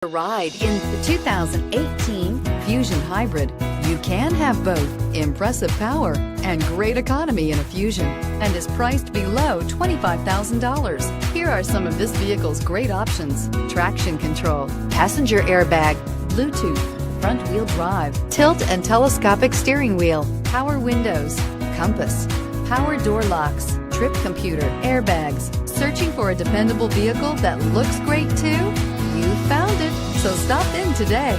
A ride in the 2018 Fusion Hybrid. You can have both impressive power and great economy in a Fusion, and is priced below $25,000. Here are some of this vehicle's great options: traction control, passenger airbag, Bluetooth, front wheel drive, tilt and telescopic steering wheel, power windows, compass, power door locks, trip computer, airbags. Searching for a dependable vehicle that looks great too? You found it, so stop in today.